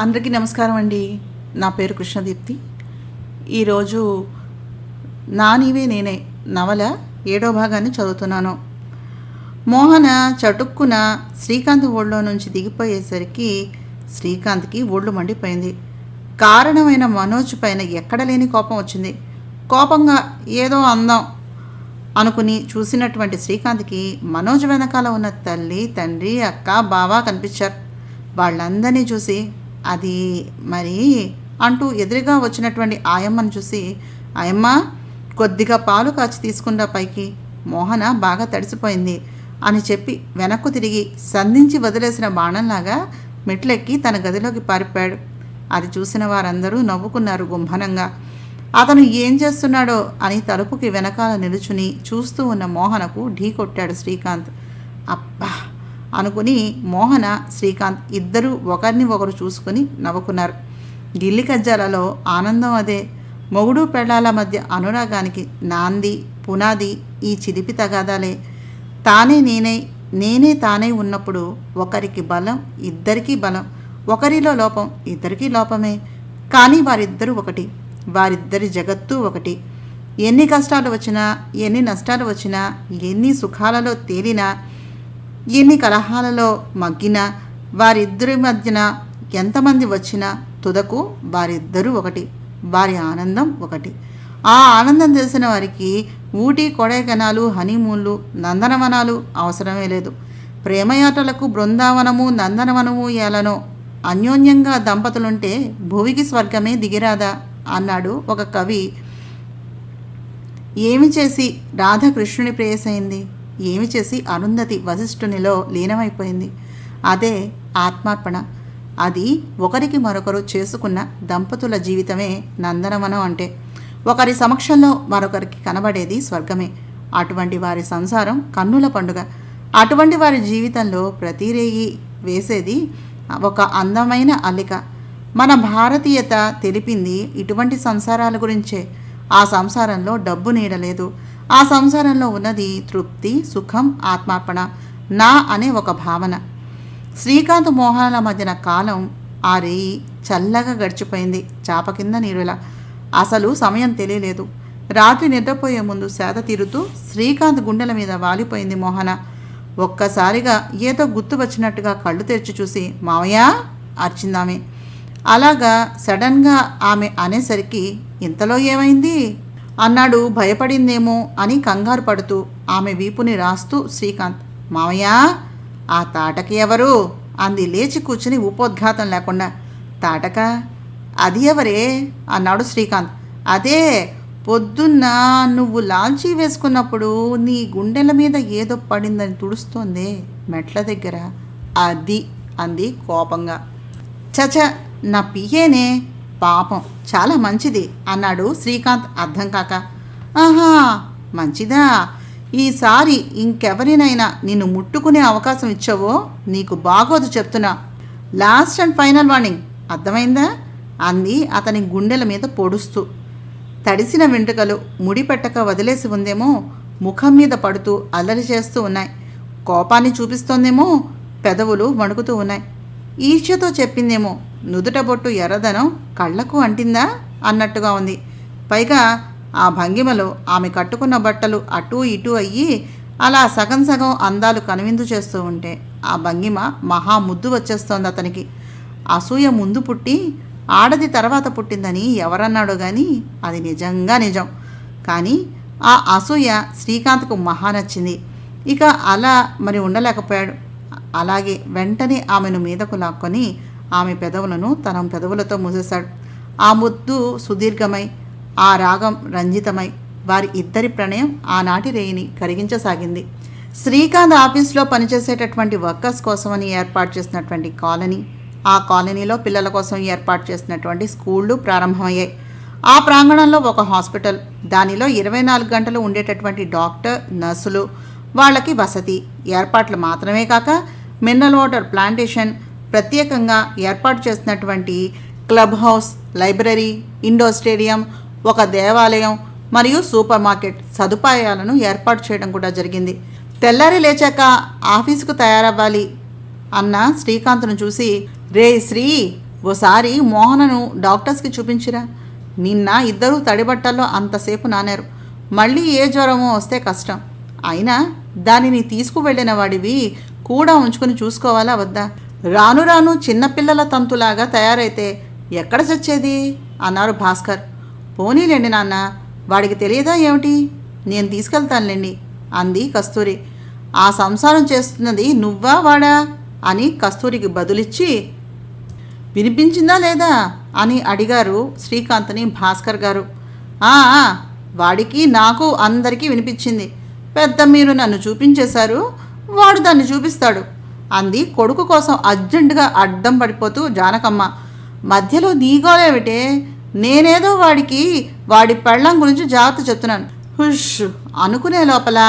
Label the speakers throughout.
Speaker 1: అందరికీ నమస్కారం అండి. నా పేరు కృష్ణదీప్తి. ఈరోజు నా నీవే నేనే నవల 7వ భాగాన్ని చదువుతున్నాను. మోహన చటుక్కున శ్రీకాంత్ ఒళ్ళో నుంచి దిగిపోయేసరికి శ్రీకాంత్కి ఒళ్ళు మండిపోయింది. కారణమైన మనోజ్ పైన ఎక్కడలేని కోపం వచ్చింది. కోపంగా ఏదో అందం అనుకుని చూసినటువంటి శ్రీకాంత్కి మనోజ్ వెనకాల ఉన్న తల్లి, తండ్రి, అక్క, బావ కనిపించారు. వాళ్ళందరినీ చూసి అది మరి అంటూ ఎదురుగా వచ్చినటువంటి ఆయమ్మను చూసి, ఆయమ్మ కొద్దిగా పాలు కాచి తీసుకున్న పైకి, మోహన బాగా తడిసిపోయింది అని చెప్పి వెనక్కు తిరిగి సంధించి వదిలేసిన బాణంలాగా మెట్లెక్కి తన గదిలోకి పారిపోయాడు. అది చూసిన వారందరూ నవ్వుకున్నారు గుంభనంగా. అతను ఏం చేస్తున్నాడో అని తలుపుకి వెనకాల నిలుచుని చూస్తూ ఉన్న మోహనకు ఢీ కొట్టాడు శ్రీకాంత్. అబ్బా అనుకుని మోహన, శ్రీకాంత్ ఇద్దరూ ఒకరిని ఒకరు చూసుకుని నవ్వుకున్నారు. గిల్లి కజ్జాలలో ఆనందం అదే. మొగుడు పెళ్ళాల మధ్య అనురాగానికి నాంది, పునాది ఈ చిలిపి తగాదాలే. తానే నేనై, నేనే తానై ఉన్నప్పుడు ఒకరికి బలం, ఇద్దరికీ బలం. ఒకరిలో లోపం, ఇద్దరికీ లోపమే. కానీ వారిద్దరూ ఒకటి. వారిద్దరి జగత్తు ఒకటి. ఎన్ని కష్టాలు వచ్చినా, ఎన్ని నష్టాలు వచ్చినా, ఎన్ని సుఖాలలో తేలినా, ఎన్ని కలహాలలో మగ్గినా, వారిద్దరి మధ్యన ఎంతమంది వచ్చినా తుదకు వారిద్దరూ ఒకటి. వారి ఆనందం ఒకటి. ఆ ఆనందం తెలిసిన వారికి ఊటీ, కొడైకెనాలు, హనీమూన్లు, నందనవనాలు అవసరమే లేదు. ప్రేమయాత్రలకు బృందావనము, నందనవనము ఏలనో అన్యోన్యంగా దంపతులుంటే భువికి స్వర్గమే దిగిరాదా అన్నాడు ఒక కవి. ఏమి చేసి రాధకృష్ణుని ప్రేయసైంది? ఏమి చేసి అరుంధతి వశిష్ఠునిలో లీనమైపోయింది? అదే ఆత్మార్పణ. అది ఒకరికి మరొకరు చేసుకున్న దంపతుల జీవితమే నందనవనం అంటే. ఒకరి సమక్షంలో మరొకరికి కనబడేది స్వర్గమే. అటువంటి వారి సంసారం కన్నుల పండుగ. అటువంటి వారి జీవితంలో ప్రతిరేయి వేసేది ఒక అందమైన అల్లిక. మన భారతీయత తెలిపింది ఇటువంటి సంసారాల గురించే. ఆ సంసారంలో డబ్బు నీడలేదు. ఆ సంసారంలో ఉన్నది తృప్తి, సుఖం, ఆత్మార్పణ, నా అనే ఒక భావన. శ్రీకాంత్ మోహనాల మధ్యన కాలం ఆ రేయి చల్లగా గడిచిపోయింది, చాప కింద నీరులా. అసలు సమయం తెలియలేదు. రాత్రి నిద్రపోయే ముందు సేద తీరుతూ శ్రీకాంత్ గుండెల మీద వాలిపోయింది మోహన. ఒక్కసారిగా ఏదో గుర్తు వచ్చినట్టుగా కళ్ళు తెరిచి చూసి మావయ్య అర్చిందామె. అలాగా సడన్గా ఆమె అనేసరికి ఇంతలో ఏమైంది అన్నాడు. భయపడిందేమో అని కంగారు పడుతూ ఆమె వీపుని రాస్తూ శ్రీకాంత్. మావయ్య ఆ తాటకి ఎవరు అంది లేచి కూర్చుని ఉపోద్ఘాతం లేకుండా. తాటక? అది ఎవరే అన్నాడు శ్రీకాంత్. అదే పొద్దున్న నువ్వు లాల్చీ వేసుకున్నప్పుడు నీ గుండెల మీద ఏదో పడిందని తుడుస్తోందే మెట్ల దగ్గర, అది అంది కోపంగా. చచ, నా పియ్యేనే, పాపం చాలా మంచిది అన్నాడు శ్రీకాంత్ అర్థం కాక. ఆహా, మంచిదా? ఈసారి ఇంకెవరినైనా నిన్ను ముట్టుకునే అవకాశం ఇచ్చావో నీకు బాగోదు చెప్తున్నా. లాస్ట్ అండ్ ఫైనల్ వార్నింగ్, అర్థమైందా అంది అతని గుండెల మీద పొడుస్తూ. తడిసిన వెంట్రుకలు ముడిపెట్టక వదిలేసి ఉందేమో ముఖం మీద పడుతూ అల్లరి చేస్తూ ఉన్నాయి. కోపాన్ని చూపిస్తోందేమో పెదవులు వణుకుతూ ఉన్నాయి. ఈర్ష్యతో చెప్పిందేమో నుదుట బొట్టు ఎర్రదనం కళ్ళకు అంటిందా అన్నట్టుగా ఉంది. పైగా ఆ భంగిమలో ఆమె కట్టుకున్న బట్టలు అటూ ఇటూ అయ్యి అలా సగం సగం అందాలు కనువిందు చేస్తూ ఉంటే ఆ భంగిమ మహా ముద్దు వచ్చేస్తోంది అతనికి. అసూయ ముందు పుట్టి ఆడది తర్వాత పుట్టిందని ఎవరన్నాడో కానీ అది నిజంగా నిజం. కానీ ఆ అసూయ శ్రీకాంత్కు మహా నచ్చింది. ఇక అలా మరి ఉండలేకపోయాడు. అలాగే వెంటనే ఆమెను మీదకు లాక్కొని ఆమె పెదవులను తన పెదవులతో మూసేశాడు. ఆ ముద్దు సుదీర్ఘమై, ఆ రాగం రంజితమై వారి ఇద్దరి ప్రణయం ఆనాటి రేయిని కరిగించసాగింది. శ్రీకాంత్ ఆఫీస్లో పనిచేసేటటువంటి వర్కర్స్ కోసమని ఏర్పాటు చేసినటువంటి కాలనీ, ఆ కాలనీలో పిల్లల కోసం ఏర్పాటు చేసినటువంటి స్కూళ్ళు ప్రారంభమయ్యాయి. ఆ ప్రాంగణంలో ఒక హాస్పిటల్, దానిలో 24 గంటలు ఉండేటటువంటి డాక్టర్, నర్సులు, వాళ్ళకి వసతి ఏర్పాట్లు మాత్రమే కాక మినరల్ వాటర్ ప్లాంటేషన్, ప్రత్యేకంగా ఏర్పాటు చేసినటువంటి club house, library, indoor stadium, ఒక దేవాలయం మరియు సూపర్ మార్కెట్ సదుపాయాలను ఏర్పాటు చేయడం కూడా జరిగింది. తెల్లారి లేచాక ఆఫీసుకు తయారవ్వాలి అన్న శ్రీకాంత్ను చూసి, రే శ్రీ, ఓసారి మోహనను డాక్టర్స్కి చూపించిరా. నిన్న ఇద్దరూ తడిబట్టల్లో అంతసేపు నానారు. మళ్ళీ ఏ జ్వరమో వస్తే కష్టం. అయినా దానిని తీసుకువెళ్ళిన వాడివి కూడా ఉంచుకుని చూసుకోవాలా వద్దా? రాను రాను చిన్నపిల్లల తంతులాగా తయారైతే ఎక్కడ చచ్చేది అన్నారు భాస్కర్. పోనీలేండి నాన్న, వాడికి తెలియదా ఏమిటి? నేను తీసుకెళ్తానులేండి అంది కస్తూరి. ఆ సంసారం చేస్తున్నది నువ్వా వాడా అని కస్తూరికి బదులిచ్చి, వినిపించిందా లేదా అని అడిగారు శ్రీకాంత్ని భాస్కర్ గారు. వాడికి నాకు అందరికీ వినిపించింది. పెద్ద మీరు నన్ను చూపించేశారు, వాడు దాన్ని చూపిస్తాడు అంది కొడుకు కోసం అర్జెంటుగా అడ్డం పడిపోతూ జానకమ్మ. మధ్యలో నీగోలేమిటే? నేనేదో వాడికి వాడి పెళ్ళం గురించి జాగ్రత్త చెప్తున్నాను. హుష్ అనుకునే లోపల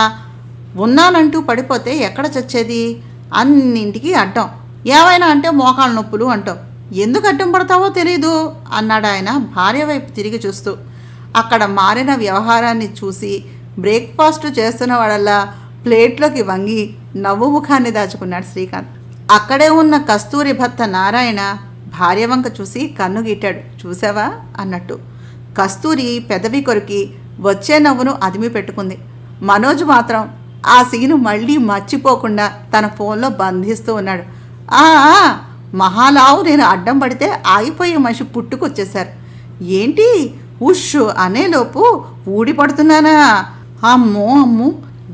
Speaker 1: ఉన్నానంటూ పడిపోతే ఎక్కడ చచ్చేది? అన్నింటికీ అడ్డం. ఏవైనా అంటే మోకాళ్ళ నొప్పులు అంటావు. ఎందుకు అడ్డం పడతావో తెలీదు అన్నాడు ఆయన భార్య వైపు తిరిగి చూస్తూ. అక్కడ మారిన వ్యవహారాన్ని చూసి బ్రేక్ఫాస్ట్ చేస్తున్న వాడల్లా ప్లేట్లోకి వంగి నవ్వు ముఖాన్ని దాచుకున్నాడు శ్రీకాంత్. అక్కడే ఉన్న కస్తూరి భర్త నారాయణ భార్య వంక చూసి కన్ను గీటాడు. చూసావా అన్నట్టు. కస్తూరి పెదవి కొరికి వచ్చే నవ్వును అదిమి పెట్టుకుంది. మనోజ్ మాత్రం ఆ సీను మళ్ళీ మర్చిపోకుండా తన ఫోన్లో బంధిస్తూ ఉన్నాడు. మహాలావు నేను అడ్డం పడితే ఆగిపోయే మనిషి పుట్టుకొచ్చేశారు. ఏంటి ఉష్ అనేలోపు ఊడిపడుతున్నానా? అమ్మో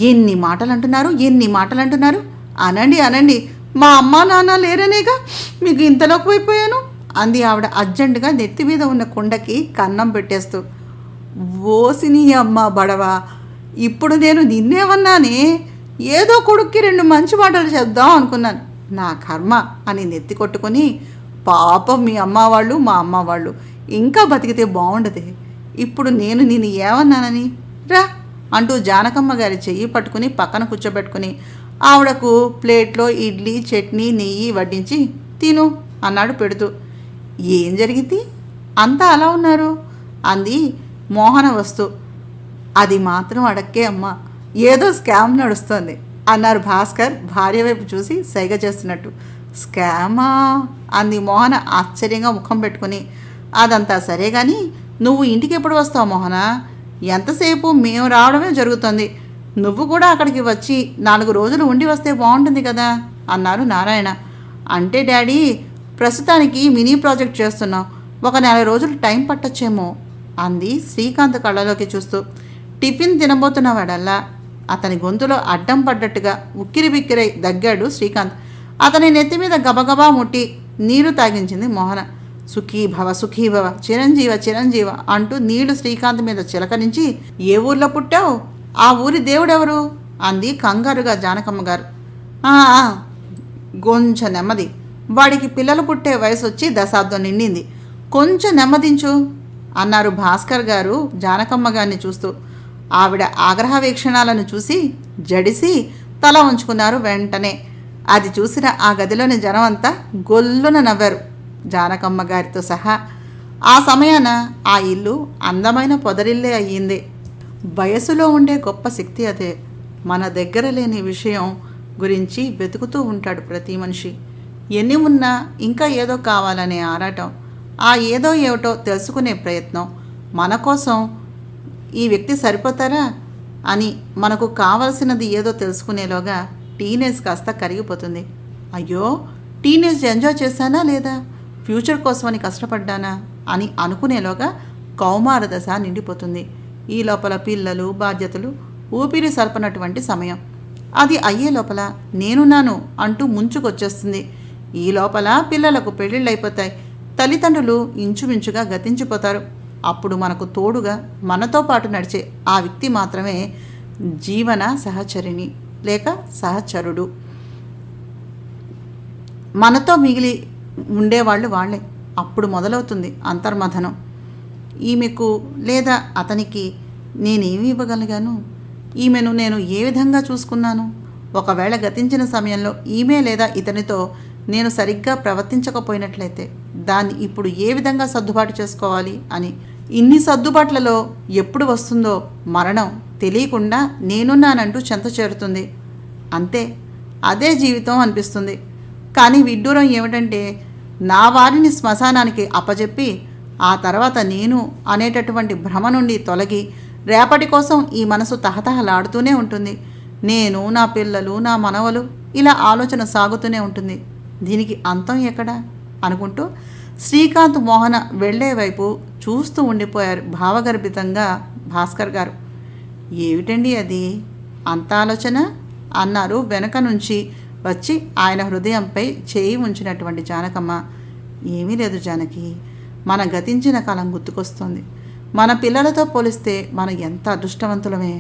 Speaker 1: ఎన్ని మాటలు అంటున్నారు. అనండి, మా అమ్మా నాన్న లేరనేగా మీకు ఇంతలోకి అయిపోయాను అంది ఆవిడ అర్జెంటుగా నెత్తి మీద ఉన్న కుండకి కన్నం పెట్టేస్తూ. ఓసిని అమ్మ బడవా, ఇప్పుడు నేను నిన్నేమన్నానే? ఏదో కొడుక్కి 2 మంచి మాటలు చెప్దాం అనుకున్నాను. నా కర్మ అని నెత్తి కొట్టుకొని, పాపం మీ అమ్మ వాళ్ళు మా అమ్మ వాళ్ళు ఇంకా బతికితే బాగుండదే. ఇప్పుడు నేను నిన్ను ఏమన్నానని? రా అంటూ జానకమ్మ గారి చెయ్యి పట్టుకుని పక్కన కూర్చోబెట్టుకుని ఆవిడకు ప్లేట్లో ఇడ్లీ చట్నీ నెయ్యి వడ్డించి తిను అన్నాడు పెడుతూ. ఏం జరిగింది? అంతా అలా ఉన్నారు అంది మోహన వస్తూ. అది మాత్రం అడక్కే అమ్మ, ఏదో స్కామ్ నడుస్తోంది అన్నారు భాస్కర్ భార్య వైపు చూసి సైగ చేస్తున్నట్టు. స్కామా అంది మోహన ఆశ్చర్యంగా ముఖం పెట్టుకుని. అదంతా సరే కానీ నువ్వు ఇంటికి ఎప్పుడు వస్తావు మోహన? ఎంతసేపు మేము రావడమే జరుగుతుంది. నువ్వు కూడా అక్కడికి వచ్చి 4 రోజులు ఉండి వస్తే బాగుంటుంది కదా అన్నారు నారాయణ. అంటే డాడీ, ప్రస్తుతానికి మినీ ప్రాజెక్ట్ చేస్తున్నాం, ఒక 4 రోజులు టైం పట్టొచ్చేమో అంది శ్రీకాంత్ కళ్ళలోకి చూస్తూ. టిఫిన్ తినబోతున్నవాడల్లా అతని గొంతులో అడ్డం పడ్డట్టుగా ఉక్కిరి బిక్కిరై దగ్గాడు శ్రీకాంత్. అతని నెత్తి మీద గబగబా ముట్టి నీరు తాగించింది మోహన. సుఖీభవ చిరంజీవ అంటూ నీళ్లు శ్రీకాంత్ మీద చిలకరించి, ఏ ఊర్లో పుట్టావు? ఆ ఊరి దేవుడెవరు అంది కంగారుగా జానకమ్మ గారు. కొంచెం నెమ్మది, వాడికి పిల్లలు పుట్టే వయసు వచ్చి 10 దశాబ్దం నిండింది, కొంచెం నెమ్మదించు అన్నారు భాస్కర్ గారు జానకమ్మ గారిని చూస్తూ. ఆవిడ ఆగ్రహ వీక్షణాలను చూసి జడిసి తల ఉంచుకున్నారు వెంటనే. అది చూసిన ఆ గదిలోని జనం అంతా గొల్లున నవ్వారు, జానకమ్మ గారితో సహా. ఆ సమయాన ఆ ఇల్లు అందమైన పొదరిల్లే అయ్యింది. వయసులో ఉండే గొప్ప శక్తి అదే. మన దగ్గర లేని విషయం గురించి వెతుకుతూ ఉంటాడు ప్రతి మనిషి. ఎన్ని ఉన్నా ఇంకా ఏదో కావాలనే ఆరాటం, ఆ ఏదో ఏమిటో తెలుసుకునే ప్రయత్నం. మన కోసం ఈ వ్యక్తి సరిపోతారా అని మనకు కావలసినది ఏదో తెలుసుకునేలోగా టీనేజ్ కాస్త కరిగిపోతుంది. అయ్యో, టీనేజ్ ఎంజాయ్ చేశానా లేదా, ఫ్యూచర్ కోసమని కష్టపడ్డానా అని అనుకునేలోగా కౌమార దశ నిండిపోతుంది. ఈ లోపల పిల్లలు, బాధ్యతలు ఊపిరి సల్పనటువంటి సమయం. అది అయ్యే లోపల నేనున్నాను అంటూ ముంచుకొచ్చేస్తుంది. ఈ లోపల పిల్లలకు పెళ్ళిళ్ళు అయిపోతాయి, తల్లిదండ్రులు ఇంచుమించుగా గతించిపోతారు. అప్పుడు మనకు తోడుగా మనతో పాటు నడిచే ఆ వ్యక్తి మాత్రమే జీవన సహచరిణి లేక సహచరుడు. మనతో మిగిలి ఉండేవాళ్ళు వాళ్ళే. అప్పుడు మొదలవుతుంది అంతర్మథనం. ఈమెకు లేదా అతనికి నేనేమి ఇవ్వగలిగాను, ఈమెను నేను ఏ విధంగా చూసుకున్నాను, ఒకవేళ గతించిన సమయంలో ఈమె లేదా ఇతనితో నేను సరిగ్గా ప్రవర్తించకపోయినట్లయితే దాన్ని ఇప్పుడు ఏ విధంగా సర్దుబాటు చేసుకోవాలి అని. ఇన్ని సర్దుబాట్లలో ఎప్పుడు వస్తుందో మరణం తెలియకుండా నేనున్నానంటూ చెంత చేరుతుంది. అంతే, అదే జీవితం అనిపిస్తుంది. కానీ విడ్డూరం ఏమిటంటే నా వారిని శ్మశానానికి అప్పజెప్పి ఆ తర్వాత నేను అనేటటువంటి భ్రమ నుండి తొలగి రేపటి కోసం ఈ మనసు తహతహలాడుతూనే ఉంటుంది. నేను, నా పిల్లలు, నా మనవలు, ఇలా ఆలోచన సాగుతూనే ఉంటుంది. దీనికి అంతం ఎక్కడా అనుకుంటూ శ్రీకాంత్ మోహన వెళ్లే వైపు చూస్తూ ఉండిపోయారు భావగర్భితంగా భాస్కర్ గారు. ఏమిటండి అది అంత ఆలోచన అన్నారు వెనక నుంచి వచ్చి ఆయన హృదయంపై చేయి ఉంచినటువంటి జానకమ్మ. ఏమీ లేదు జానకి, మన గతించిన కాలం గుర్తుకొస్తుంది. మన పిల్లలతో పోలిస్తే మనం ఎంత అదృష్టవంతులమే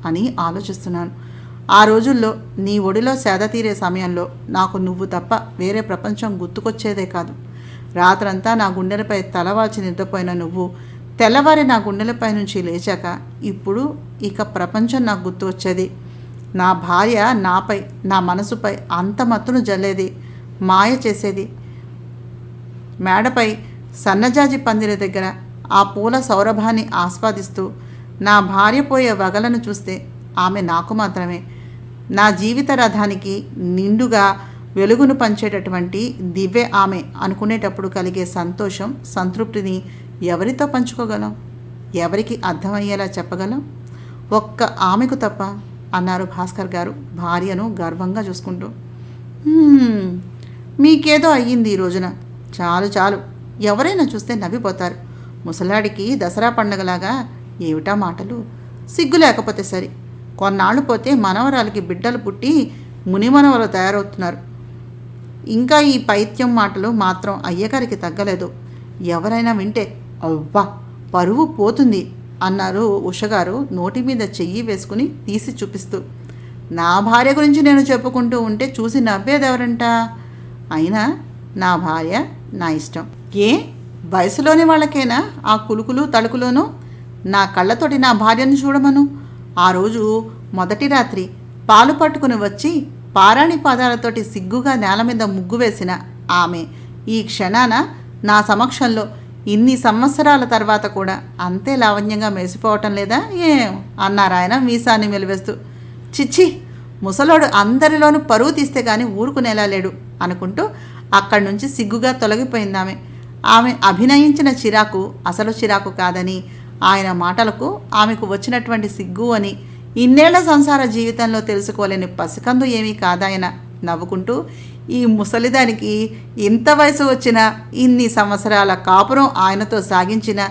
Speaker 1: అని ఆలోచిస్తున్నాను. ఆ రోజుల్లో నీ ఒడిలో సేద తీరే సమయంలో నాకు నువ్వు తప్ప వేరే ప్రపంచం గుర్తుకొచ్చేదే కాదు. రాత్రంతా నా గుండెలపై తలవాల్చి నిద్రపోయిన నువ్వు తెల్లవారి నా గుండెలపై నుంచి లేచాక ఇప్పుడు ఇక ప్రపంచం నాకు గుర్తు వచ్చేది. నా భార్య నాపై, నా మనసుపై అంత మత్తును జల్లేది, మాయ చేసేది. మేడపై సన్నజాజి పందిరి దగ్గర ఆ పూల సౌరభాన్ని ఆస్వాదిస్తూ నా భార్య పోయే వగలను చూస్తే ఆమె నాకు మాత్రమే, నా జీవిత రథానికి నిండుగా వెలుగును పంచేటటువంటి దివ్య ఆమె అనుకునేటప్పుడు కలిగే సంతోషం, సంతృప్తిని ఎవరితో పంచుకోగలం? ఎవరికి అర్థమయ్యేలా చెప్పగలం? ఒక్క ఆమెకు తప్ప అన్నారు భాస్కర్ గారు భార్యను గర్వంగా చూసుకుంటూ. మీకేదో అయ్యింది ఈ రోజున, చాలు చాలు, ఎవరైనా చూస్తే నవ్విపోతారు. ముసలాడికి దసరా పండగలాగా ఏమిటా మాటలు? సిగ్గు లేకపోతే సరి. కొన్నాళ్ళు పోతే మనవరాలకి బిడ్డలు పుట్టి మునిమనవలు తయారవుతున్నారు. ఇంకా ఈ పైత్యం మాటలు మాత్రం అయ్యగారికి తగ్గలేదు. ఎవరైనా వింటే అవ్వా పరువు పోతుంది అన్నారు ఉషగారు నోటి మీద చెయ్యి వేసుకుని తీసి చూపిస్తూ. నా భార్య గురించి నేను చెప్పుకుంటూ ఉంటే చూసి నవ్వేదెవరంట? అయినా నా భార్య నా ఇష్టం. ఏ వయసులోని వాళ్ళకేనా ఆ కులుకులు తళుకులోనూ? నా కళ్ళతోటి నా భార్యను చూడమను. ఆ రోజు మొదటి రాత్రి పాలు పట్టుకుని వచ్చి పారాణి పాదాలతోటి సిగ్గుగా నేల మీద ముగ్గు వేసిన ఆమె ఈ క్షణాన నా సమక్షంలో ఇన్ని సంవత్సరాల తర్వాత కూడా అంతే లావణ్యంగా మెరిసిపోవటం లేదా ఏం అన్నారాయన మీసాన్ని మెలివేస్తూ. చిచ్చి, ముసలోడు అందరిలోనూ పరువు తీస్తే కానీ ఊరుకునేలా లేడు అనుకుంటూ అక్కడి నుంచి సిగ్గుగా తొలగిపోయిందామె. ఆమె అభినయించిన చిరాకు అసలు చిరాకు కాదని, ఆయన మాటలకు ఆమెకు వచ్చినటువంటి సిగ్గు అని ఇన్నేళ్ల సంసార జీవితంలో తెలుసుకోలేని పసికందు ఏమీ కాదాయన నవ్వుకుంటూ, ఈ ముసలిదానికి ఇంత వయసు వచ్చినా ఇన్ని సంవత్సరాల కాపురం ఆయనతో సాగించిన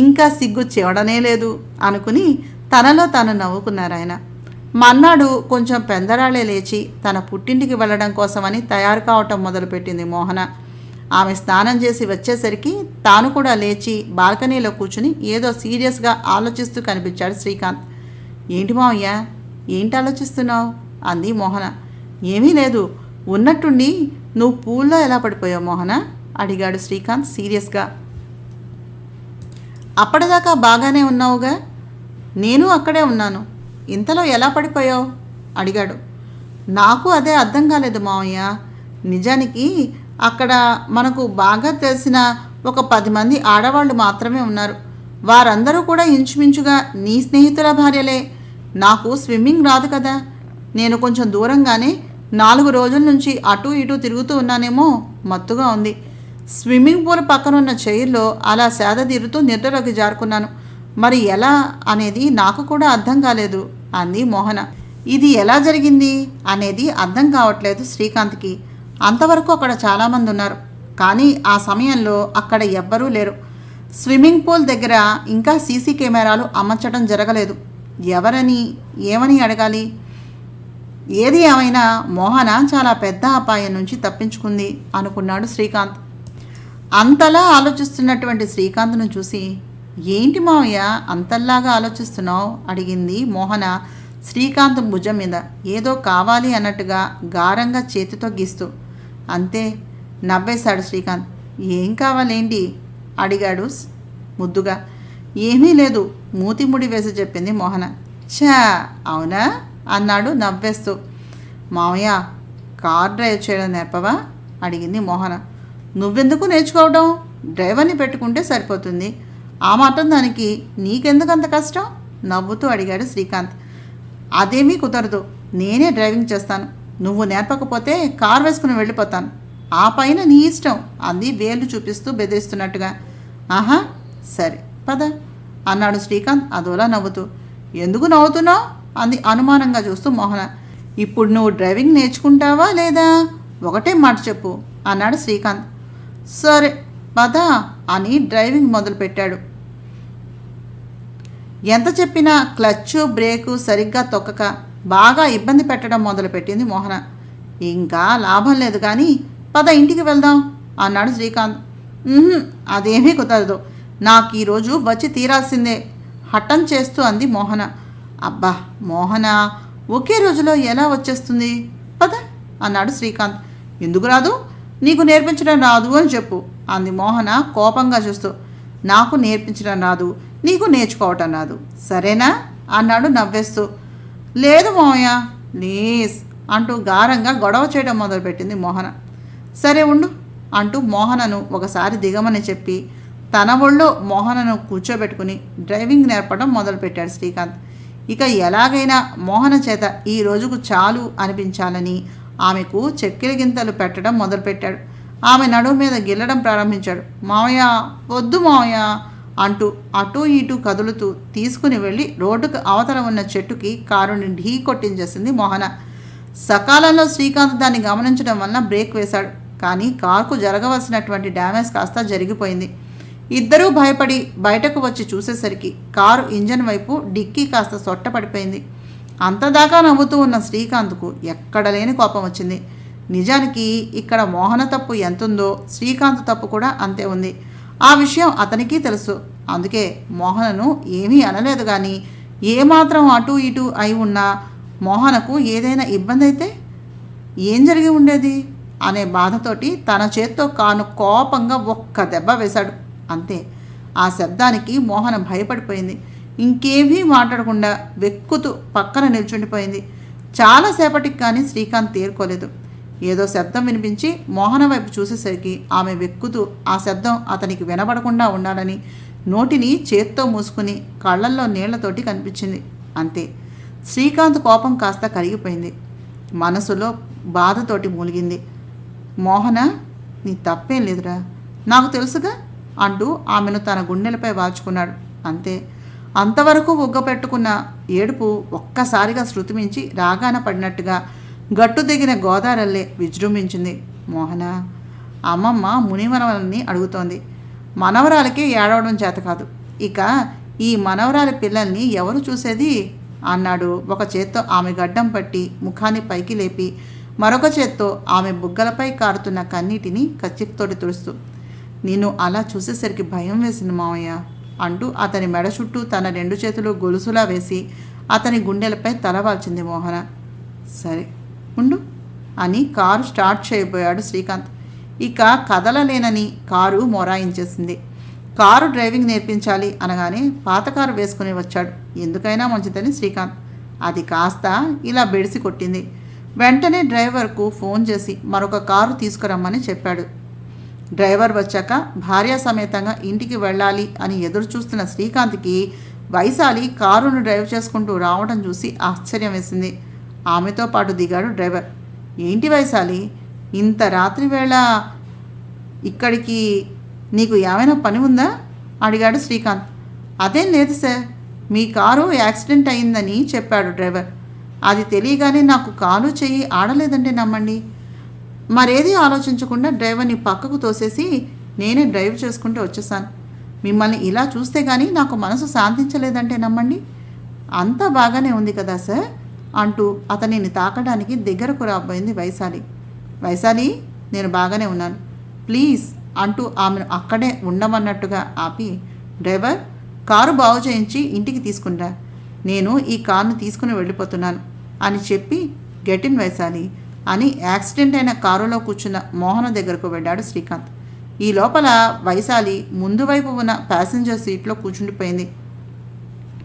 Speaker 1: ఇంకా సిగ్గు చెవడనే లేదు అనుకుని తనలో తాను నవ్వుకున్నారాయన. మన్నాడు కొంచెం పెందరాళే లేచి తన పుట్టింటికి వెళ్ళడం కోసమని తయారు కావటం మొదలుపెట్టింది మోహన. ఆమె స్నానం చేసి వచ్చేసరికి తాను కూడా లేచి బాల్కనీలో కూర్చుని ఏదో సీరియస్గా ఆలోచిస్తూ కనిపించాడు శ్రీకాంత్. ఏంటి మావయ్య, ఏంటి ఆలోచిస్తున్నావు అంది మోహన. ఏమీ లేదు, ఉన్నట్టుండి నువ్వు పూల్లో ఎలా పడిపోయావు మోహన అడిగాడు శ్రీకాంత్ సీరియస్గా. అప్పటిదాకా బాగానే ఉన్నావుగా? నేను అక్కడే ఉన్నాను, ఇంతలో ఎలా పడిపోయావు అడిగాడు. నాకు అదే అర్థం కాలేదు మావయ్య. నిజానికి అక్కడ మనకు బాగా తెలిసిన ఒక 10 మంది ఆడవాళ్ళు మాత్రమే ఉన్నారు. వారందరూ కూడా ఇంచుమించుగా నీ స్నేహితుల భార్యలే. నాకు స్విమ్మింగ్ రాదు కదా. నేను కొంచెం దూరంగానే 4 రోజుల నుంచి అటు ఇటు తిరుగుతూ ఉన్నానేమో, మత్తుగా ఉంది. స్విమ్మింగ్ పూల్ పక్కనున్న చైర్లో అలా సేద తీరుతూ నిద్రలోకి జారుకున్నాను. మరి ఎలా అనేది నాకు కూడా అర్థం కాలేదు అంది మోహన. ఇది ఎలా జరిగింది అనేది అర్థం కావట్లేదు శ్రీకాంత్కి. అంతవరకు అక్కడ చాలామంది ఉన్నారు, కానీ ఆ సమయంలో అక్కడ ఎవ్వరూ లేరు. స్విమ్మింగ్ పూల్ దగ్గర ఇంకా సీసీ కెమెరాలు అమర్చడం జరగలేదు. ఎవరని ఏమని అడగాలి? ఏది ఏమైనా మోహన చాలా పెద్ద అపాయం నుంచి తప్పించుకుంది అనుకున్నాడు శ్రీకాంత్. అంతలా ఆలోచిస్తున్నటువంటి శ్రీకాంత్ను చూసి, ఏంటి మావయ్య అంతల్లాగా ఆలోచిస్తున్నావు అడిగింది మోహన శ్రీకాంత్ భుజం మీద ఏదో కావాలి అన్నట్టుగా గారంగా చేతితో గీస్తూ. అంతే నవ్వేశాడు శ్రీకాంత్. ఏం కావాలేంటి అడిగాడు ముద్దుగా. ఏమీ లేదు మూతి ముడి వేసి చెప్పింది మోహన. ఛా అవునా అన్నాడు నవ్వేస్తూ. మావయ్య కార్ డ్రైవ్ చేయడం నేర్పవా అడిగింది మోహన. నువ్వెందుకు నేర్చుకోవడం? డ్రైవర్ని పెట్టుకుంటే సరిపోతుంది. ఆ మాత్రం దానికి నీకెందుకంత కష్టం నవ్వుతూ అడిగాడు శ్రీకాంత్. అదేమీ కుదరదు, నేనే డ్రైవింగ్ చేస్తాను. నువ్వు నేర్పకపోతే కార్ వేసుకుని వెళ్ళిపోతాను ఆ పైన నీ ఇష్టం అంది వేలు చూపిస్తూ బెదిరిస్తున్నట్టుగా. ఆహా సరే పద అన్నాడు శ్రీకాంత్ అదోలా నవ్వుతూ. ఎందుకు నవ్వుతున్నావు అంది అనుమానంగా చూస్తూ మోహన. ఇప్పుడు నువ్వు డ్రైవింగ్ నేర్చుకుంటావా లేదా, ఒకటే మాట చెప్పు అన్నాడు శ్రీకాంత్. సరే పద అని డ్రైవింగ్ మొదలుపెట్టాడు. ఎంత చెప్పినా క్లచ్ బ్రేకు సరిగ్గా తొక్కక బాగా ఇబ్బంది పెట్టడం మొదలుపెట్టింది మోహన. ఇంకా లాభం లేదు కానీ పద ఇంటికి వెళ్దాం అన్నాడు శ్రీకాంత్. అదేమీ కుదరదు, నాకు ఈరోజు వచ్చి తీరాల్సిందే హఠం చేస్తూ అంది మోహన. అబ్బా మోహన, ఒకే రోజులో ఎలా వచ్చేస్తుంది, పద అన్నాడు శ్రీకాంత్. ఎందుకు రాదు, నీకు నేర్పించడం రాదు అని చెప్పు అంది మోహన కోపంగా చూస్తూ. నాకు నేర్పించడం రాదు, నీకు నేర్చుకోవటం రాదు, సరేనా అన్నాడు నవ్వేస్తూ. లేదు మోహయ్య ప్లీజ్ అంటూ గారంగా గొడవ చేయడం మొదలుపెట్టింది మోహన. సరే ఉండు అంటూ మోహనను ఒకసారి దిగమని చెప్పి తన ఒళ్ళో మోహనను కూర్చోబెట్టుకుని డ్రైవింగ్ నేర్పడం మొదలుపెట్టాడు శ్రీకాంత్. ఇక ఎలాగైనా మోహన చేత ఈ రోజుకు చాలు అనిపించాలని ఆమెకు చెక్కిలి గింతలు పెట్టడం మొదలుపెట్టాడు. ఆమె నడుము మీద గిల్లడం ప్రారంభించాడు. మావయ్య వద్దు మావయ్య అంటూ అటూ ఇటూ కదులుతూ తీసుకుని వెళ్ళి రోడ్డుకు అవతల ఉన్న చెట్టుకి కారుని ఢీ కొట్టించేసింది మోహన. సకాలంలో శ్రీకాంత్ దాన్ని గమనించడం వలన బ్రేక్ వేశాడు. కానీ కారుకు జరగవలసినటువంటి డ్యామేజ్ కాస్త జరిగిపోయింది. ఇద్దరూ భయపడి బయటకు వచ్చి చూసేసరికి కారు ఇంజన్ వైపు డిక్కీ కాస్త సొట్టపడిపోయింది. అంతదాకా నవ్వుతూ ఉన్న శ్రీకాంత్కు ఎక్కడ లేని కోపం వచ్చింది. నిజానికి ఇక్కడ మోహన తప్పు ఎంతుందో శ్రీకాంత్ తప్పు కూడా అంతే ఉంది. ఆ విషయం అతనికి తెలుసు. అందుకే మోహనను ఏమీ అనలేదు. కానీ ఏమాత్రం అటూ ఇటూ అయి ఉన్నా మోహనకు ఏదైనా ఇబ్బంది అయితే ఏం జరిగి ఉండేది అనే బాధతోటి తన చేత్తో కాను కోపంగా ఒక్క దెబ్బ వేశాడు. అంతే. ఆ శబ్దానికి మోహన భయపడిపోయింది. ఇంకేమీ మాట్లాడకుండా వెక్కుతూ పక్కన నిల్చుండిపోయింది. చాలాసేపటికి కానీ శ్రీకాంత్ తేరుకోలేదు. ఏదో శబ్దం వినిపించి మోహన వైపు చూసేసరికి ఆమె వెక్కుతూ ఆ శబ్దం అతనికి వినబడకుండా ఉండాలని నోటిని చేత్తో మూసుకుని కళ్ళల్లో నీళ్లతోటి కనిపించింది. అంతే. శ్రీకాంత్ కోపం కాస్త కరిగిపోయింది. మనసులో బాధతోటి మూలిగింది. మోహన, నీ తప్పేం లేదురా, నాకు తెలుసుగా అంటూ ఆమెను తన గుండెలపై వాల్చుకున్నాడు. అంతే. అంతవరకు ఉగ్గపెట్టుకున్న ఏడుపు ఒక్కసారిగా శృతిమించి రాగాన పడినట్టుగా గట్టు దిగిన గోదారల్లే విజృంభించింది. మోహన, అమ్మమ్మ మునిమనవల్ని అడుగుతోంది. మనవరాలకి ఏడవడం చేత కాదు, ఇక ఈ మనవరాలి పిల్లల్ని ఎవరు చూసేది అన్నాడు ఒక చేత్తో ఆమె గడ్డం పట్టి ముఖాన్ని పైకి లేపి మరొక చేత్తో ఆమె బుగ్గలపై కారుతున్న కన్నీటిని కచ్చితోటి తుడుస్తూ. నేను అలా చూసేసరికి భయం వేసింది మావయ్య అంటూ అతని మెడ చుట్టూ తన రెండు చేతులు గొలుసులా వేసి అతని గుండెలపై తలవాల్చింది మోహన. సరే ఉండు అని కారు స్టార్ట్ చేయబోయాడు శ్రీకాంత్. ఇక కదలలేనని కారు మొరాయించేసింది. కారు డ్రైవింగ్ నేర్పించాలి అనగానే పాత కారు వేసుకుని వచ్చాడు. ఎందుకైనా మంచిదని శ్రీకాంత్. అది కాస్త ఇలా బెడిసి కొట్టింది. వెంటనే డ్రైవర్కు ఫోన్ చేసి మరొక కారు తీసుకురమ్మని చెప్పాడు. డ్రైవర్ వచ్చాక భార్య సమేతంగా ఇంటికి వెళ్ళాలి అని ఎదురు చూస్తున్న శ్రీకాంత్కి వైశాలి కారును డ్రైవ్ చేసుకుంటూ రావడం చూసి ఆశ్చర్యం వేసింది. ఆమెతో పాటు దిగాడు డ్రైవర్. ఏంటి వైశాలి, ఇంత రాత్రి వేళ ఇక్కడికి, నీకు ఏమైనా పని ఉందా అడిగాడు శ్రీకాంత్. అదేం లేదు సార్, మీ కారు యాక్సిడెంట్ అయిందని చెప్పాడు డ్రైవర్. అది తెలియగానే నాకు కాలు చెయ్యి ఆడలేదంటే నమ్మండి. మరేది ఆలోచించకుండా డ్రైవర్ని పక్కకు తోసేసి నేనే డ్రైవ్ చేసుకుంటూ వచ్చేసాను. మిమ్మల్ని ఇలా చూస్తే కానీ నాకు మనసు శాంతించలేదంటే నమ్మండి. అంతా బాగానే ఉంది కదా సార్ అంటూ అతనిని తాకడానికి దగ్గరకు రాబోయింది వైశాలి. వైశాలి, నేను బాగానే ఉన్నాను, ప్లీజ్ అంటూ ఆమెను అక్కడే ఉండమన్నట్టుగా ఆపి, డ్రైవర్ కారు బాగు చేయించి ఇంటికి తీసుకునిరా, నేను ఈ కారును తీసుకుని వెళ్ళిపోతున్నాను అని చెప్పి గెట్ ఇన్ వైశాలి అని యాక్సిడెంట్ అయిన కారులో కూర్చున్న మోహన దగ్గరకు వెళ్ళాడు శ్రీకాంత్. ఈ లోపల వైశాలి ముందు వైపు ఉన్న ప్యాసింజర్ సీట్లో కూర్చుండిపోయింది.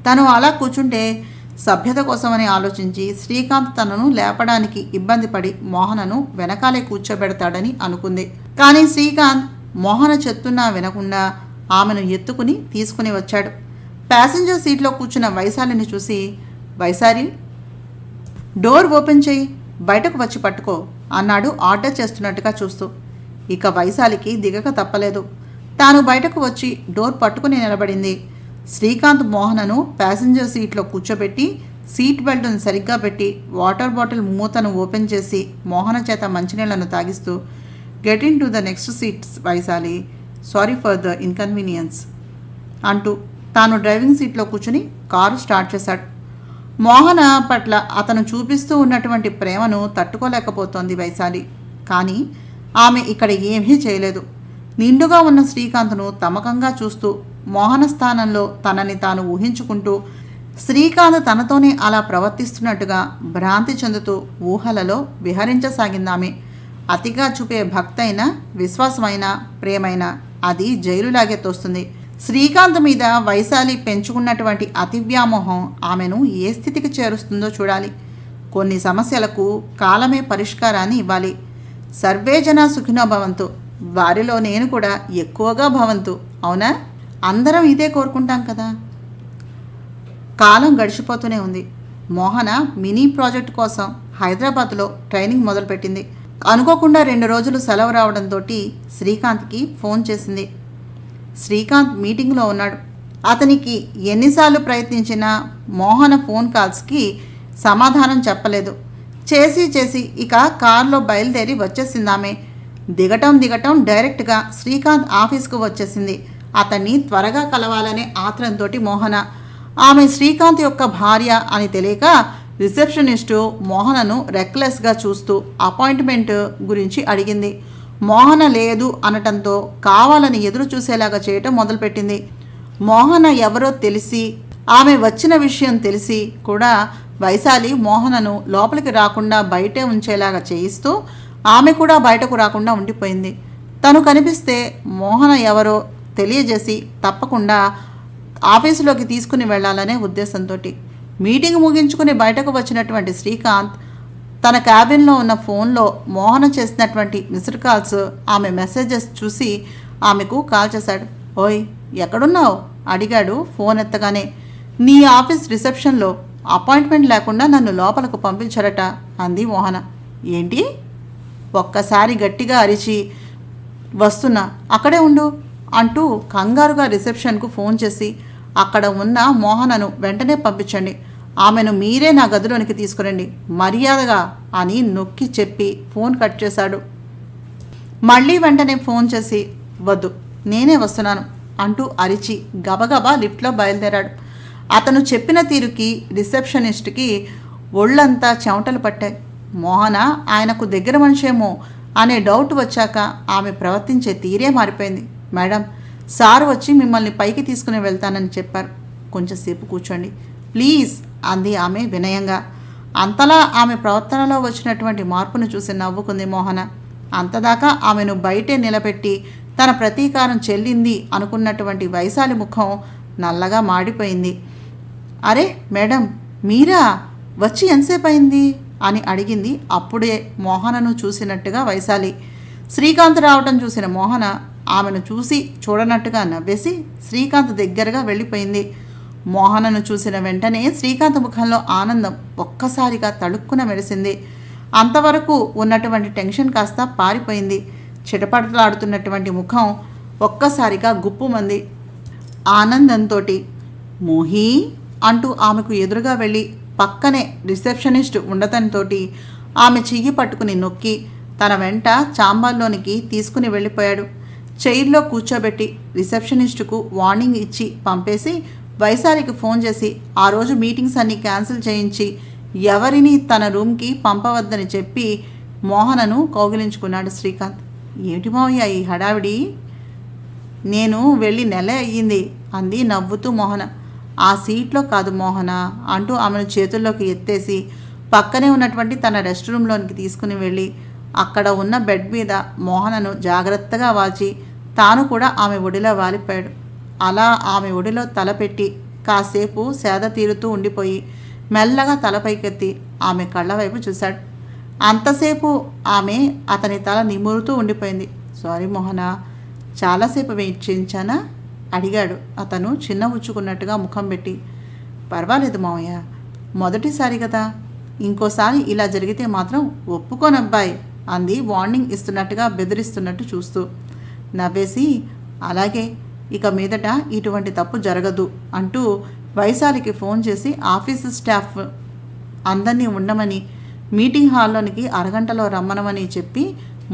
Speaker 1: తను అలా కూర్చుంటే సభ్యత కోసమని ఆలోచించి శ్రీకాంత్ తనను లేపడానికి ఇబ్బంది పడి మోహనను వెనకాలే కూర్చోబెడతాడని అనుకుంది. కానీ శ్రీకాంత్ మోహన చెప్తున్నా వినకుండా ఆమెను ఎత్తుకుని తీసుకుని వచ్చాడు. ప్యాసింజర్ సీట్లో కూర్చున్న వైశాలిని చూసి, వైశాలి డోర్ ఓపెన్ చేయి, బయటకు వచ్చి పట్టుకో అన్నాడు ఆర్డర్ చేస్తున్నట్టుగా చూస్తూ. ఇక వైశాలికి దిగక తప్పలేదు. తాను బయటకు వచ్చి డోర్ పట్టుకుని నిలబడింది. శ్రీకాంత్ మోహనను ప్యాసింజర్ సీట్లో కూర్చోబెట్టి సీట్ బెల్ట్ను సరిగ్గా పెట్టి వాటర్ బాటిల్ మూతను ఓపెన్ చేసి మోహన చేత మంచినీళ్లను తాగిస్తూ, get in to the next seats Vaishali, sorry for the inconvenience అంటూ తాను డ్రైవింగ్ సీట్లో కూర్చుని కారు స్టార్ట్ చేశాడు. మోహన పట్ల అతను చూపిస్తూ ఉన్నటువంటి ప్రేమను తట్టుకోలేకపోతోంది వైశాలి. కానీ ఆమె ఇక్కడ ఏమీ చేయలేదు. నిండుగా ఉన్న శ్రీకాంత్ను తమకంగా చూస్తూ మోహన స్థానంలో తనని తాను ఊహించుకుంటూ శ్రీకాంత్ తనతోనే అలా ప్రవర్తిస్తున్నట్టుగా భ్రాంతి చెందుతూ ఊహలలో విహరించసాగిందామె. అతిగా చూపే భక్తైన, విశ్వాసమైన, ప్రేమైన అది జైలులాగే తోస్తుంది. శ్రీకాంత్ మీద వైశాలి పెంచుకున్నటువంటి అతి వ్యామోహం ఆమెను ఏ స్థితికి చేరుస్తుందో చూడాలి. కొన్ని సమస్యలకు కాలమే పరిష్కారాన్ని ఇవ్వాలి. సర్వే జనా సుఖినో భవంతు, వారిలో నేను కూడా ఎక్కువగా భవంతు. అవునా? అందరం ఇదే కోరుకుంటాం కదా. కాలం గడిచిపోతూనే ఉంది. మోహన మినీ ప్రాజెక్ట్ కోసం హైదరాబాద్లో ట్రైనింగ్ మొదలుపెట్టింది. అనుకోకుండా 2 రోజులు సెలవు రావడంతో శ్రీకాంత్కి ఫోన్ చేసింది. శ్రీకాంత్ మీటింగ్లో ఉన్నాడు. అతనికి ఎన్నిసార్లు ప్రయత్నించినా మోహన ఫోన్ కాల్స్కి సమాధానం చెప్పలేదు. చేసి ఇక కారులో బయలుదేరి వచ్చేసిందామె. దిగటం డైరెక్ట్గా శ్రీకాంత్ ఆఫీస్కు వచ్చేసింది. అతన్ని త్వరగా కలవాలనే ఆత్రంతో మోహన. ఆమె శ్రీకాంత్ యొక్క భార్య అని తెలియక రిసెప్షనిస్టు మోహనను రెక్లెస్గా చూస్తూ అపాయింట్మెంట్ గురించి అడిగింది. మోహన లేదు అనటంతో కావాలని ఎదురు చూసేలాగా చేయటం మొదలుపెట్టింది. మోహన ఎవరో తెలిసి, ఆమె వచ్చిన విషయం తెలిసి కూడా వైశాలి మోహనను లోపలికి రాకుండా బయటే ఉంచేలాగా చేయిస్తూ ఆమె కూడా బయటకు రాకుండా ఉండిపోయింది. తను కనిపిస్తే మోహన ఎవరో తెలియజేసి తప్పకుండా ఆఫీసులోకి తీసుకుని వెళ్లాలనే ఉద్దేశంతో మీటింగ్ ముగించుకుని బయటకు వచ్చినటువంటి శ్రీకాంత్ తన క్యాబిన్లో ఉన్న ఫోన్లో మోహన చేసినటువంటి మిస్డ్ కాల్స్, ఆమె మెసేజెస్ చూసి ఆమెకు కాల్ చేశాడు. ఓయ్ ఎక్కడున్నావు అడిగాడు ఫోన్ ఎత్తగానే. నీ ఆఫీస్ రిసెప్షన్లో అపాయింట్మెంట్ లేకుండా నన్ను లోపలకు పంపించారట అంది మోహన. ఏంటి? ఒక్కసారి గట్టిగా అరిచి, వస్తున్నా అక్కడే ఉండు అంటూ కంగారుగా రిసెప్షన్కు ఫోన్ చేసి అక్కడ ఉన్న మోహనను వెంటనే పంపించండి, ఆమెను మీరే నా గదిలోనికి తీసుకురండి మర్యాదగా అని నొక్కి చెప్పి ఫోన్ కట్ చేశాడు. మళ్ళీ వెంటనే ఫోన్ చేసి, వద్దు నేనే వస్తున్నాను అంటూ అరిచి గబగబా లిఫ్ట్లో బయలుదేరాడు. అతను చెప్పిన తీరుకి రిసెప్షనిస్ట్కి ఒళ్ళంతా చెమటలు పట్టాయి. మోహన ఆయనకు దగ్గర మనిషేమో అనే డౌట్ వచ్చాక ఆమె ప్రవర్తించే తీరే మారిపోయింది. మేడం, సార్ వచ్చి మిమ్మల్ని పైకి తీసుకుని వెళ్తానని చెప్పారు, కొంచెంసేపు కూర్చోండి ప్లీజ్ అంది ఆమె వినయంగా. అంతలా ఆమె ప్రవర్తనలో వచ్చినటువంటి మార్పును చూసి నవ్వుకుంది మోహన. అంతదాకా ఆమెను బయటే నిలబెట్టి తన ప్రతీకారం చెల్లింది అనుకున్నటువంటి వైశాలి ముఖం నల్లగా మాడిపోయింది. అరే మేడం, మీరా వచ్చి ఎంతసేపు అయింది అని అడిగింది అప్పుడే మోహనను చూసినట్టుగా వైశాలి. శ్రీకాంత్ రావటం చూసిన మోహన ఆమెను చూసి చూడనట్టుగా నవ్వేసి శ్రీకాంత్ దగ్గరగా వెళ్ళిపోయింది. మోహనను చూసిన వెంటనే శ్రీకాంత్ ముఖంలో ఆనందం ఒక్కసారిగా తళుక్కున మెరిసింది. అంతవరకు ఉన్నటువంటి టెన్షన్ కాస్త పారిపోయింది. చిటపటలాడుతున్నటువంటి ముఖం ఒక్కసారిగా గుప్పుమంది. ఆనందంతో మోహీ అంటూ ఆమెకు ఎదురుగా వెళ్ళి పక్కనే రిసెప్షనిస్ట్ ఉండటంతో ఆమె చెయ్యి పట్టుకుని నొక్కి తన వెంట చాంబర్లోనికి తీసుకుని వెళ్ళిపోయాడు. చైర్లో కూర్చోబెట్టి రిసెప్షనిస్టుకు వార్నింగ్ ఇచ్చి పంపేసి వైశాలికి ఫోన్ చేసి ఆ రోజు మీటింగ్స్ అన్నీ క్యాన్సిల్ చేయించి ఎవరిని తన రూమ్కి పంపవద్దని చెప్పి మోహనను కౌగిలించుకున్నాడు శ్రీకాంత్. ఏమిటి మావయ్య ఈ హడావిడి? నేను వెళ్ళి నెల అయ్యింది అంది నవ్వుతూ మోహన. ఆ సీట్లో కాదు మోహన అంటూ ఆమెను చేతుల్లోకి ఎత్తేసి పక్కనే ఉన్నటువంటి తన రెస్ట్ రూమ్లోనికి తీసుకుని వెళ్ళి అక్కడ ఉన్న బెడ్ మీద మోహనను జాగ్రత్తగా వాల్చి తాను కూడా ఆమె ఒడిలో వాలిపోయాడు. అలా ఆమె ఒడిలో తలపెట్టి కాసేపు సేద తీరుతూ ఉండిపోయి మెల్లగా తలపైకెత్తి ఆమె కళ్ళ వైపు చూశాడు. అంతసేపు ఆమె అతని తల నిమురుతూ ఉండిపోయింది. సారీ మోహన, చాలాసేపు వెయిట్ చేయించానా అడిగాడు అతను చిన్న ఉచ్చుకున్నట్టుగా ముఖం పెట్టి. పర్వాలేదు మావయ్య, మొదటిసారి కదా, ఇంకోసారి ఇలా జరిగితే మాత్రం ఒప్పుకోనబ్బాయి అంది వార్నింగ్ ఇస్తున్నట్టుగా బెదిరిస్తున్నట్టు చూస్తూ. నవ్వేసి, అలాగే, ఇక మీదట ఇటువంటి తప్పు జరగదు అంటూ వైశాలికి ఫోన్ చేసి ఆఫీసు స్టాఫ్ అందరినీ ఉండమని, మీటింగ్ హాల్లోనికి అరగంటలో రమ్మనమని చెప్పి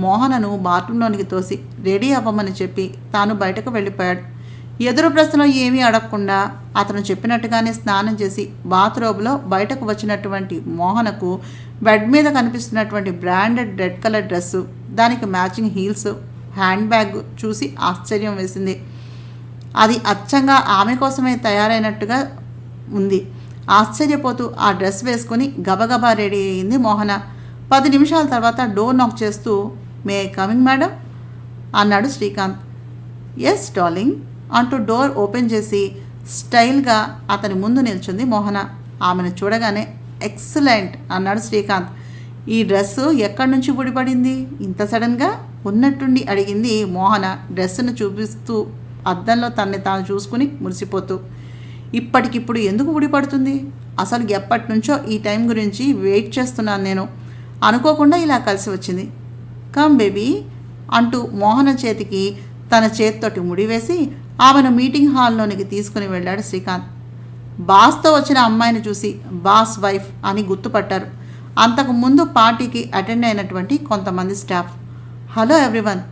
Speaker 1: మోహనను బాత్రూంలోనికి తోసి రెడీ అవ్వమని చెప్పి తాను బయటకు వెళ్ళిపోయాడు. ఎదురు ప్రశ్నలో ఏమీ అడగకుండా అతను చెప్పినట్టుగానే స్నానం చేసి బాత్రూంలో బయటకు వచ్చినటువంటి మోహనకు బెడ్ మీద కనిపిస్తున్నటువంటి బ్రాండెడ్ రెడ్ కలర్ డ్రెస్సు, దానికి మ్యాచింగ్ హీల్స్, హ్యాండ్ బ్యాగ్ చూసి ఆశ్చర్యం వేసింది. అది అచ్చంగా ఆమె కోసమే తయారైనట్టుగా ఉంది. ఆశ్చర్యపోతూ ఆ డ్రెస్ వేసుకొని గబగబా రెడీ అయింది మోహన. 10 నిమిషాల తర్వాత డోర్ నాక్ చేస్తూ, మే కమింగ్ మేడం అన్నాడు శ్రీకాంత్. ఎస్ డార్లింగ్ అంటూ డోర్ ఓపెన్ చేసి స్టైల్గా అతని ముందు నిల్చుంది మోహన. ఆమెను చూడగానే ఎక్సలెంట్ అన్నాడు శ్రీకాంత్. ఈ డ్రెస్సు ఎక్కడి నుంచి ఊడిపడింది ఇంత సడన్గా ఉన్నట్టుండి అడిగింది మోహన డ్రెస్సును చూపిస్తూ, అద్దంలో తనని తాను చూసుకుని మురిసిపోతూ. ఇప్పటికిప్పుడు ఎందుకు ఊడిపడుతుంది? అసలు ఎప్పటి నుంచో ఈ టైం గురించి వెయిట్ చేస్తున్నాను నేను. అనుకోకుండా ఇలా కలిసి వచ్చింది. కమ్ బేబీ అంటూ మోహన చేతికి తన చేతితోటి ముడివేసి ఆమెను మీటింగ్ హాల్లోనికి తీసుకుని వెళ్ళాడు శ్రీకాంత్. బాస్తో వచ్చిన అమ్మాయిని చూసి బాస్ వైఫ్ అని గుర్తుపట్టారు అంతకు ముందు పార్టీకి అటెండ్ అయినటువంటి కొంతమంది స్టాఫ్. హలో ఎవ్రీవన్,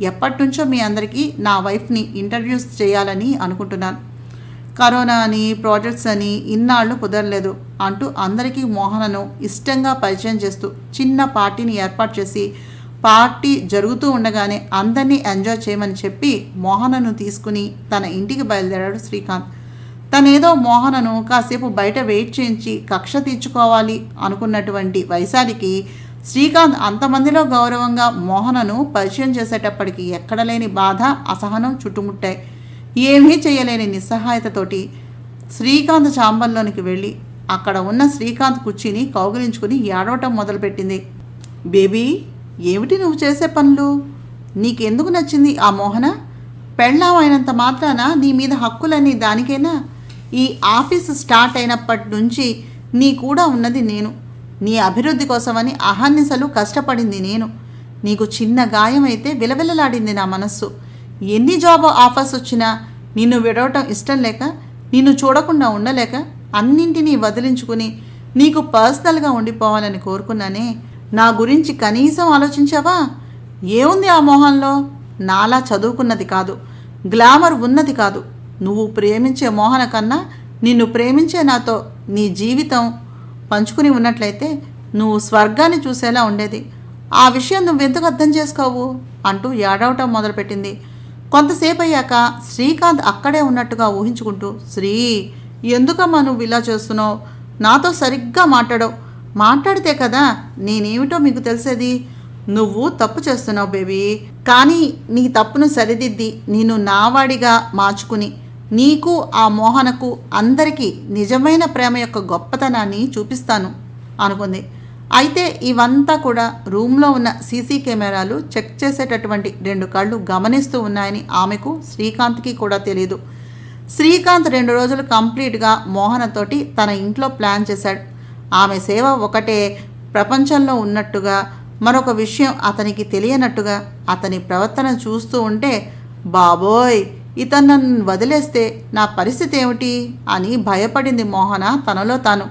Speaker 1: ఎప్పటి నుంచో మీ అందరికీ నా వైఫ్ని ఇంట్రడ్యూస్ చేయాలని అనుకుంటున్నాను. కరోనా అని, ప్రాజెక్ట్స్ అని ఇన్నాళ్ళు కుదరలేదు అంటూ అందరికీ మోహనను ఇష్టంగా పరిచయం చేస్తూ చిన్న పార్టీని ఏర్పాటు చేసి పార్టీ జరుగుతూ ఉండగానే అందరినీ ఎంజాయ్ చేయమని చెప్పి మోహనను తీసుకుని తన ఇంటికి బయలుదేరాడు శ్రీకాంత్. తనేదో మోహనను కాసేపు బయట వెయిట్ చేయించి కక్ష తీర్చుకోవాలి అనుకున్నటువంటి వైశాలికి శ్రీకాంత్ అంతమందిలో గౌరవంగా మోహనను పరిచయం చేసేటప్పటికి ఎక్కడలేని బాధ, అసహనం చుట్టుముట్టాయి. ఏమీ చేయలేని నిస్సహాయతతోటి శ్రీకాంత్ చాంబర్లోనికి వెళ్ళి అక్కడ ఉన్న శ్రీకాంత్ కుర్చీని కౌగిలించుకుని ఏడవటం మొదలుపెట్టింది. బేబీ, ఏమిటి నువ్వు చేసే పనులు? నీకెందుకు నచ్చింది ఆ మోహన? పెళ్ళాం అయినంత మాత్రాన నీ మీద హక్కులన్నీ దానికేనా? ఈ ఆఫీసు స్టార్ట్ అయినప్పటి నుంచి నీ కూడా ఉన్నది నేను. నీ అభివృద్ధి కోసమని అహర్నిశలు కష్టపడింది నేను. నీకు చిన్న గాయమైతే విలవిలలాడింది నా మనస్సు. ఎన్ని జాబ్ ఆఫర్స్ వచ్చినా నిన్ను విడవటం ఇష్టం లేక, నిన్ను చూడకుండా ఉండలేక అన్నింటినీ వదిలించుకుని నీకు పర్సనల్గా ఉండిపోవాలని కోరుకున్నానే. నా గురించి కనీసం ఆలోచించావా? ఏముంది ఆ మోహన్లో? నాలా చదువుకున్నది కాదు, గ్లామర్ ఉన్నది కాదు. నువ్వు ప్రేమించే మోహన కన్నా నిన్ను ప్రేమించే నాతో నీ జీవితం పంచుకుని ఉన్నట్లయితే నువ్వు స్వర్గాన్ని చూసేలా ఉండేది. ఆ విషయం నువ్వెందుకు అర్థం చేసుకోవు అంటూ ఏడవటం మొదలుపెట్టింది. కొంతసేపు అయ్యాక శ్రీకాంత్ అక్కడే ఉన్నట్టుగా ఊహించుకుంటూ, శ్రీ, ఎందుకమ్మా నువ్వు ఇలా చేస్తున్నావు? నాతో సరిగ్గా మాట్లాడితే కదా నేనేమిటో మీకు తెలిసేది. నువ్వు తప్పు చేస్తున్నావు బేబీ, కానీ నీ తప్పును సరిదిద్ది నేను నావాడిగా మార్చుకుని నీకు, ఆ మోహనకు, అందరికీ నిజమైన ప్రేమ యొక్క గొప్పతనాన్ని చూపిస్తాను అనుకుంది. అయితే ఇవంతా కూడా రూమ్లో ఉన్న సీసీ కెమెరాలు చెక్ చేసేటటువంటి 2 కళ్ళు గమనిస్తూ ఉన్నాయని ఆమెకు, శ్రీకాంత్కి కూడా తెలియదు. శ్రీకాంత్ 2 రోజులు కంప్లీట్గా మోహనతోటి తన ఇంట్లో ప్లాన్ చేశాడు. ఆమె సేవ ఒకటే ప్రపంచంలో ఉన్నట్టుగా, మరొక విషయం అతనికి తెలియనట్టుగా అతని ప్రవర్తన చూస్తూ ఉంటే, బాబోయ్, ఇతను నన్ను వదిలేస్తే నా పరిస్థితి ఏమిటి అని భయపడింది మోహన తనలో తాను.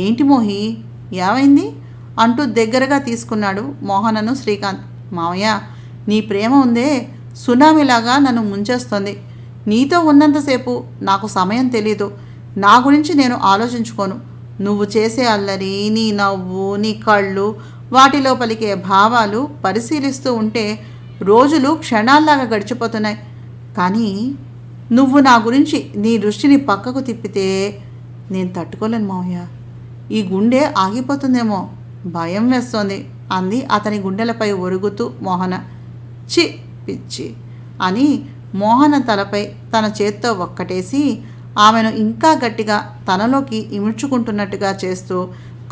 Speaker 1: ఏంటి మోహి, ఏమైంది అంటూ దగ్గరగా తీసుకున్నాడు మోహనను శ్రీకాంత్. మావయ్య, నీ ప్రేమ ఉందే సునామీలాగా నన్ను ముంచేస్తుంది. నీతో ఉన్నంతసేపు నాకు సమయం తెలీదు. నా గురించి నేను ఆలోచించుకోను. నువ్వు చేసే అల్లరి, నీ నవ్వు, నీ కళ్ళు, వాటిలో పలికే భావాలు పరిశీలిస్తూ ఉంటే రోజులు క్షణాల్లాగా గడిచిపోతున్నాయి. కానీ నువ్వు నా గురించి నీ దృష్టిని పక్కకు తిప్పితే నేను తట్టుకోలేను మావయ్య. ఈ గుండె ఆగిపోతుందేమో, భయం వేస్తోంది అంది అతని గుండెలపై ఒరుగుతూ మోహన. చి పిచ్చి అని మోహన తలపై తన చేత్తో ఒక్కటేసి ఆమెను ఇంకా గట్టిగా తనలోకి ఇముడ్చుకుంటున్నట్టుగా చేస్తూ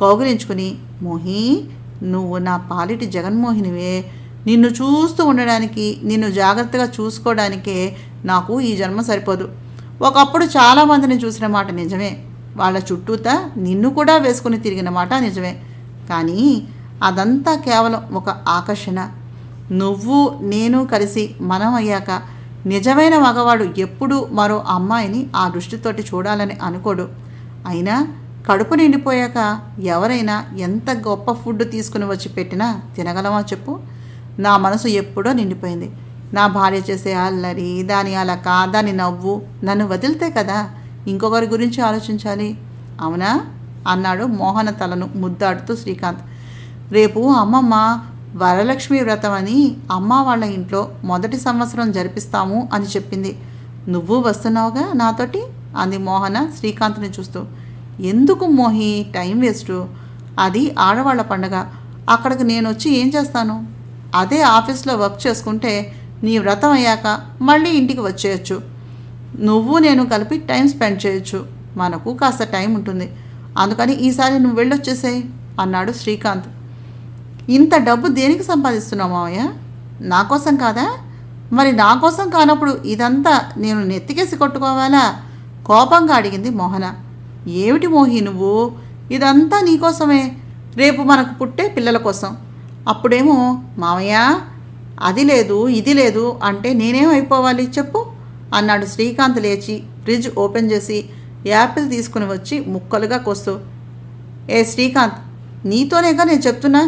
Speaker 1: కౌగిలించుకుని, మోహి, నువ్వు నా పాలిటి జగన్మోహినివే. నిన్ను చూస్తూ ఉండడానికి, నిన్ను జాగ్రత్తగా చూసుకోవడానికే నాకు ఈ జన్మ సరిపోదు. ఒకప్పుడు చాలామందిని చూసిన మాట నిజమే, వాళ్ళ చుట్టూతా నిన్ను కూడా వేసుకుని తిరిగిన మాట నిజమే. కానీ అదంతా కేవలం ఒక ఆకర్షణ. నువ్వు నేను కలిసి మనం అయ్యాక నిజమైన మగవాడు ఎప్పుడూ మరో అమ్మాయిని ఆ దృష్టితోటి చూడాలని అనుకోడు. అయినా కడుపు నిండిపోయాక ఎవరైనా ఎంత గొప్ప ఫుడ్ తీసుకుని వచ్చి పెట్టినా తినగలమా చెప్పు? నా మనసు ఎప్పుడో నిండిపోయింది. నా భార్య చేసే అల్లరి, దాని అలక, దాని నవ్వు నన్ను వదిలితే కదా ఇంకొకరి గురించి ఆలోచించాలి, అవునా అన్నాడు మోహన తలను ముద్దాడుతూ శ్రీకాంత్. రేపు అమ్మమ్మ వరలక్ష్మి వ్రతం అని అమ్మ వాళ్ళ ఇంట్లో మొదటి సంవత్సరం జరిపిస్తాము అని చెప్పింది. నువ్వు వస్తున్నావుగా నాతోటి అంది మోహన శ్రీకాంత్ని చూస్తూ. ఎందుకు మోహి, టైం వేస్టు. అది ఆడవాళ్ల పండగ. అక్కడికి నేను వచ్చి ఏం చేస్తాను? అదే ఆఫీస్లో వర్క్ చేసుకుంటే నీ వ్రతం అయ్యాక మళ్ళీ ఇంటికి వచ్చేయచ్చు. నువ్వు నేను కలిపి టైం స్పెండ్ చేయొచ్చు. మనకు కాస్త టైం ఉంటుంది. అందుకని ఈసారి నువ్వు వెళ్ళొచ్చేసాయి అన్నాడు శ్రీకాంత్. ఇంత డబ్బు దేనికి సంపాదిస్తున్నావు మావయ్య? నా కోసం కాదా? మరి నా కోసం కానప్పుడు ఇదంతా నేను నెత్తికేసి కొట్టుకోవాలా? కోపంగా అడిగింది మోహన. ఏమిటి మోహి నువ్వు? ఇదంతా నీకోసమే, రేపు మనకు పుట్టే పిల్లల కోసం. అప్పుడేమో మావయ్య అది లేదు ఇది లేదు అంటే నేనేమైపోవాలి చెప్పు అన్నాడు శ్రీకాంత్ లేచి ఫ్రిడ్జ్ ఓపెన్ చేసి యాపిల్ తీసుకుని వచ్చి ముక్కలుగా కోస్తూ. ఏ శ్రీకాంత్, నీతోనేగా నేను చెప్తున్నా,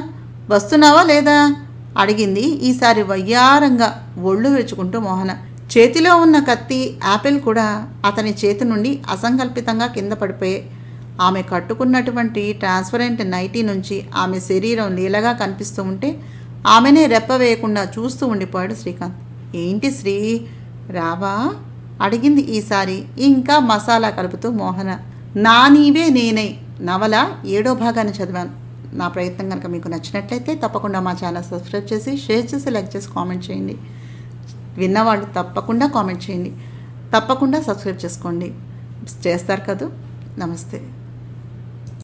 Speaker 1: వస్తున్నావా లేదా అడిగింది ఈసారి వయ్యారంగా ఒళ్ళు వెచ్చుకుంటూ మోహన. చేతిలో ఉన్న కత్తి, యాపిల్ కూడా అతని చేతి నుండి అసంకల్పితంగా కింద పడిపోయాయి. ఆమె కట్టుకున్నటువంటి ట్రాన్స్పరెంట్ నైటీ నుంచి ఆమె శరీరం లీలగా కనిపిస్తూ ఉంటే ఆమెనే రెప్ప వేయకుండా చూస్తూ ఉండిపోయాడు శ్రీకాంత్. ఏంటి శ్రీ, రావా అడిగింది ఈసారి ఇంకా మసాలా కలుపుతూ మోహన. నా నీవే నేనై నవల 7వ భాగాన్ని చదివాను. నా ప్రయత్నం కనుక మీకు నచ్చినట్లయితే తప్పకుండా మా ఛానల్ సబ్స్క్రైబ్ చేసి, షేర్ చేసి, లైక్ చేసి, కామెంట్ చేయండి. విన్నవాళ్ళు తప్పకుండా కామెంట్ చేయండి. తప్పకుండా సబ్స్క్రైబ్ చేసుకోండి. చేస్తారు కదూ. నమస్తే.